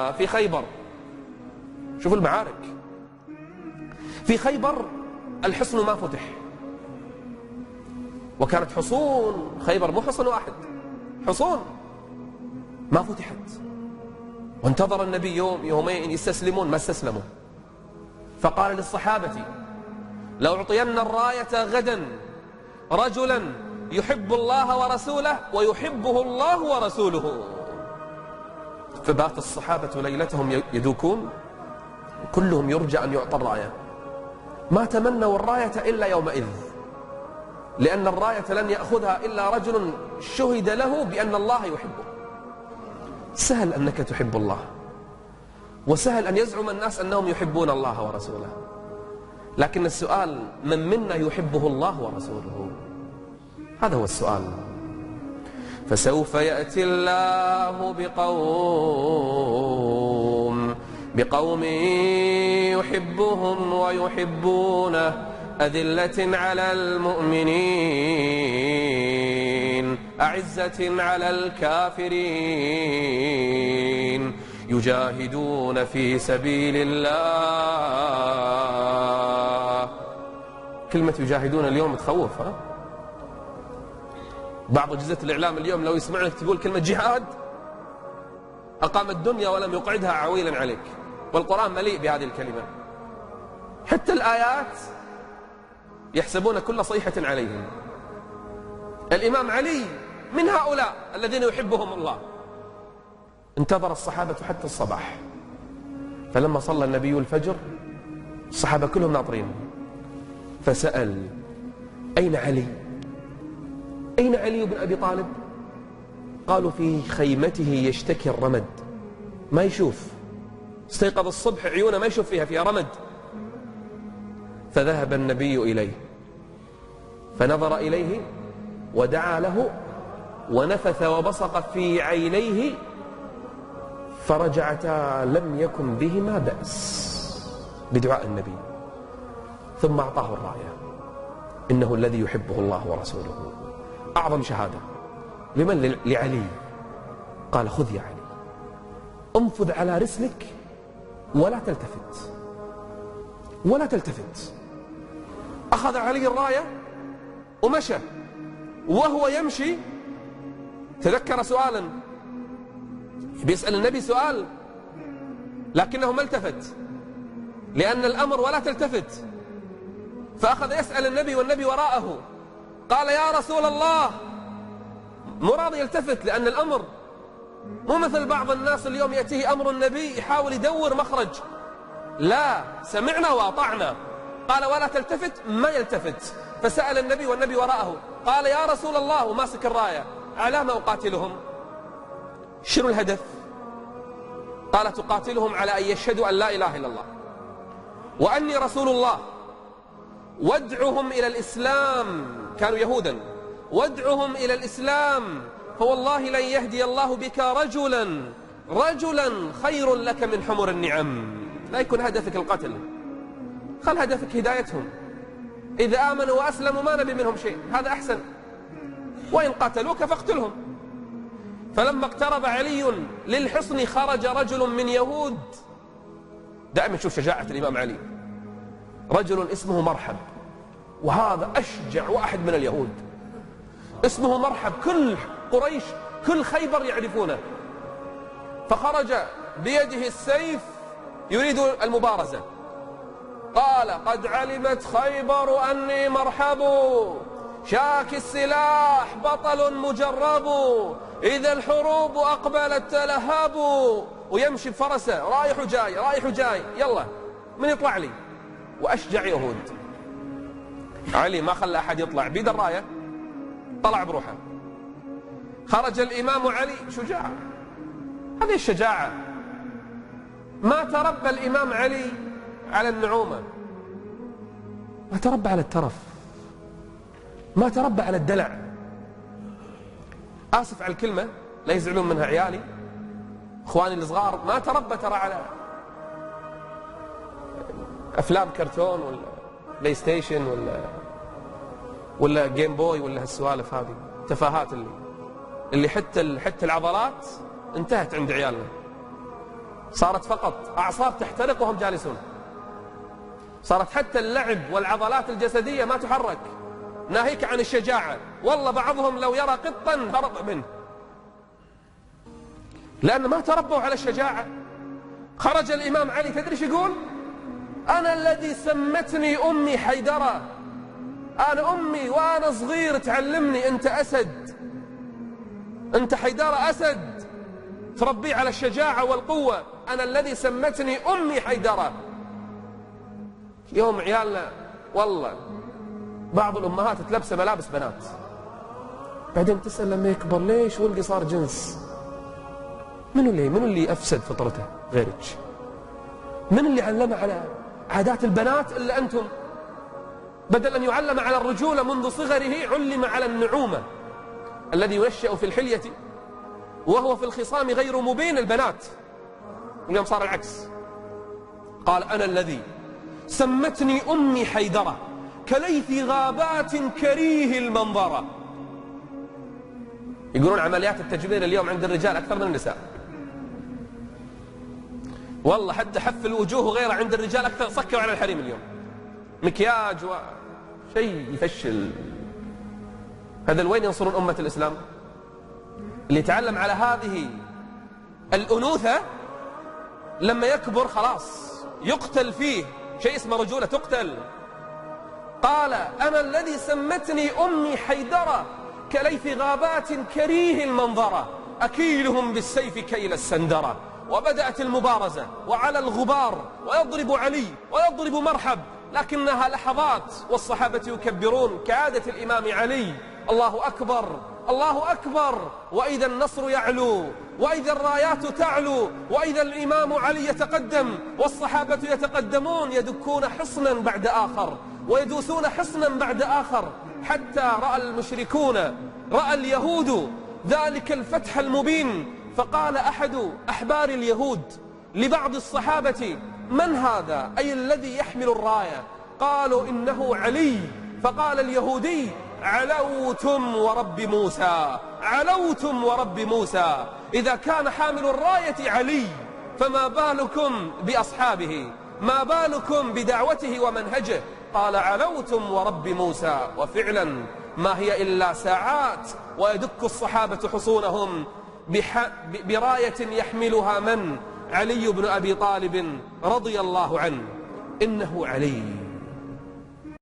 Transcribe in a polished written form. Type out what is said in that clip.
في خيبر. شوفوا المعارك في خيبر، الحصن ما فتح، وكانت حصون خيبر مو حصن واحد، حصون ما فتحت، وانتظر النبي يوم يومين يستسلمون، ما استسلموا. فقال للصحابة: لو أعطين الراية غدا رجلا يحب الله ورسوله ويحبه الله ورسوله. فبات الصحابة ليلتهم يدوكون، كلهم يرجى أن يعطى الراية، ما تمنوا الراية إلا يومئذ، لأن الراية لن يأخذها إلا رجل شهد له بأن الله يحبه. سهل أنك تحب الله، وسهل أن يزعم الناس أنهم يحبون الله ورسوله، لكن السؤال: من منا يحبه الله ورسوله؟ هذا هو السؤال. فسوف يأتي الله بقوم يحبهم ويحبونه، أذلة على المؤمنين أعزة على الكافرين، يجاهدون في سبيل الله. كلمة يجاهدون اليوم تخوف، ها؟ بعض أجهزة الإعلام اليوم لو يسمعك تقول كلمة جهاد أقام الدنيا ولم يقعدها عويلا عليك، والقرآن مليء بهذه الكلمة. حتى الآيات يحسبون كل صيحة عليهم. الإمام علي من هؤلاء الذين يحبهم الله. انتظر الصحابة حتى الصباح، فلما صلى النبي الفجر الصحابة كلهم ناطرين، فسأل: أين علي؟ أين علي بن أبي طالب؟ قالوا: في خيمته يشتكي الرمد، ما يشوف، استيقظ الصبح عيونه ما يشوف فيها رمد. فذهب النبي إليه فنظر إليه ودعا له ونفث وبصق في عينيه فرجعتا لم يكن بهما بأس بدعاء النبي، ثم أعطاه الراية. إنه الذي يحبه الله ورسوله. أعظم شهادة لمن؟ لعلي. قال: خذ يا علي، انفذ على رسلك ولا تلتفت، ولا تلتفت. أخذ علي الراية ومشى، وهو يمشي تذكر سؤالا، بيسأل النبي سؤال لكنه ما التفت، لأن الأمر ولا تلتفت. فأخذ يسأل النبي والنبي وراءه، قال: يا رسول الله، مو راضي يلتفت، لأن الأمر مو مثل بعض الناس اليوم يأتيه أمر النبي يحاول يدور مخرج، لا، سمعنا وأطعنا. قال: ولا تلتفت، ما يلتفت. فسأل النبي والنبي وراءه، قال: يا رسول الله، وماسك الراية، على ما أقاتلهم؟ شنو الهدف؟ قال: تقاتلهم على أن يشهدوا أن لا إله إلا الله وأني رسول الله، وادعهم إلى الإسلام. كانوا يهودا. وادعهم إلى الإسلام، فوالله لن يهدي الله بك رجلا خير لك من حمر النعم. لا يكون هدفك القتل، خل هدفك هدايتهم. إذا آمنوا وأسلموا ما نبي منهم شيء، هذا أحسن، وإن قتلوك فاقتلهم. فلما اقترب علي للحصن خرج رجل من يهود. دائما شوف شجاعة الإمام علي، رجل اسمه مرحب، وهذا أشجع واحد من اليهود، اسمه مرحب، كل قريش كل خيبر يعرفونه. فخرج بيده السيف يريد المبارزة. قال: قد علمت خيبر أني مرحب، شاك السلاح بطل مجرب، إذا الحروب أقبلت تلهب. ويمشي بفرسه رايح وجاي رايح وجاي، يلا من يطلع لي؟ وأشجع يهود. علي ما خلى أحد يطلع، بيد الراية طلع بروحه. خرج الإمام علي شجاع، هذه الشجاعة. ما تربى الإمام علي على النعومة، ما تربى على الترف، ما تربى على الدلع. آسف على الكلمة، لا يزعلون منها عيالي إخواني الصغار، ما تربى ترى على أفلام كرتون ولا بلاي ستيشن ولا جيم بوي ولا هالسوالف هذه، تفاهات اللي حتى العضلات انتهت عند عيالنا. صارت فقط أعصاب تحترق وهم جالسون، صارت حتى اللعب والعضلات الجسدية ما تحرك، ناهيك عن الشجاعة. والله بعضهم لو يرى قطا هرب منه، لأن ما تربوا على الشجاعة. خرج الإمام علي تدري شو يقول؟ أنا الذي سمتني أمي حيدرة، أنا أمي وأنا صغير تعلمني أنت أسد، أنت حيدرة أسد، تربي على الشجاعة والقوة. أنا الذي سمتني أمي حيدرة. يوم عيالنا والله بعض الأمهات تلبس ملابس بنات، بعدين تسأل لما يكبر ليش ولدي صار جنس؟ منو اللي أفسد فطرته غيرك؟ من اللي علمه على عادات البنات إلا أنتم؟ بدل أن يعلم على الرجولة منذ صغره علم على النعومة. الذي ينشأ في الحلية وهو في الخصام غير مبين البنات. اليوم صار العكس. قال أنا الذي سمتني أمي حيدرة كليث غابات كريه المنظرة. يقولون عمليات التجميل اليوم عند الرجال أكثر من النساء. والله حتى حف الوجوه وغيره عند الرجال أكثر. صكوا على الحريم اليوم، مكياج شيء يفشل. هذا وين ينصرون أمة الإسلام؟ اللي يتعلم على هذه الأنوثة لما يكبر خلاص يقتل فيه شيء اسمه رجولة، تقتل. قال أنا الذي سمتني أمي حيدرة كليث غابات كريه المنظرة أكيلهم بالسيف كيل السندرة. وبدأت المبارزة وعلى الغبار، ويضرب علي ويضرب مرحب، لكنها لحظات والصحابة يكبرون كعادة الإمام علي. الله أكبر الله أكبر، وإذا النصر يعلو وإذا الرايات تعلو وإذا الإمام علي يتقدم والصحابة يتقدمون، يدكون حصنا بعد آخر ويدوسون حصنا بعد آخر، حتى رأى المشركون رأى اليهود ذلك الفتح المبين. فقال أحد أحبار اليهود لبعض الصحابة من هذا؟ أي الذي يحمل الراية؟ قالوا إنه علي. فقال اليهودي علوتم ورب موسى، علوتم ورب موسى. إذا كان حامل الراية علي فما بالكم بأصحابه، ما بالكم بدعوته ومنهجه؟ قال علوتم ورب موسى. وفعلا ما هي إلا ساعات ويدك الصحابة حصونهم براية يحملها من؟ علي بن أبي طالب رضي الله عنه. إنه علي